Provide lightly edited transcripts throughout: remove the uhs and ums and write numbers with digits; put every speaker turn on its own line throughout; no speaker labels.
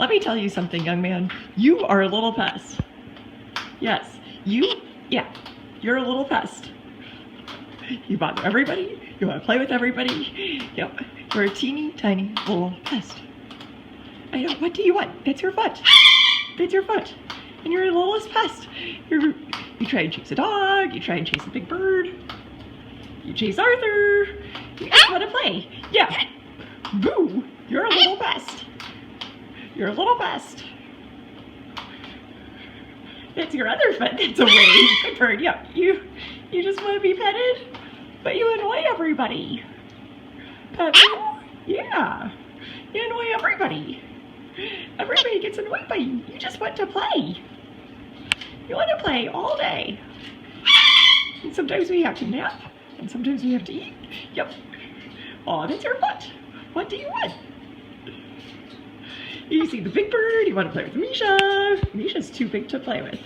Let me tell you something, young man. You are a little pest. Yes, you're a little pest. You bother everybody. You want to play with everybody. Yep, you're a teeny tiny little pest. I know, what do you want? That's your foot. That's your foot. And you're the littlest pest. You try and chase a dog. You try and chase a big bird. You chase Arthur. You just want to play. Yeah. Boo! You're a little pest. You're a little pest. That's your other foot. That's a way. Good bird. Yeah. You just want to be petted, but you annoy everybody. Pet you? Yeah. You annoy everybody. Everybody gets annoyed by you. You just want to play. You want to play all day. And sometimes we have to nap, and sometimes we have to eat. Yep. Oh, that's your foot. What do you want? You see the big bird, you want to play with Misha. Misha's too big to play with.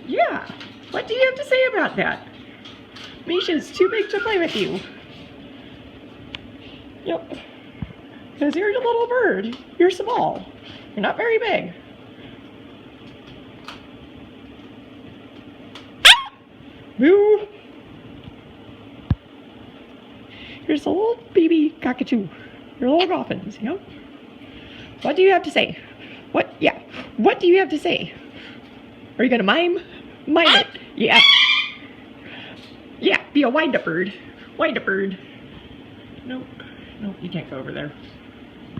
Yeah, what do you have to say about that? Misha's too big to play with you. Yep, because you're a little bird. You're small. You're not very big. Boo! Here's a little baby cockatoo. Your little goffins, you know? What do you have to say? What? Yeah. What do you have to say? Are you gonna mime? Mime it. Yeah. Yeah, be a wind-up bird. Wind-up bird. Nope. Nope, you can't go over there.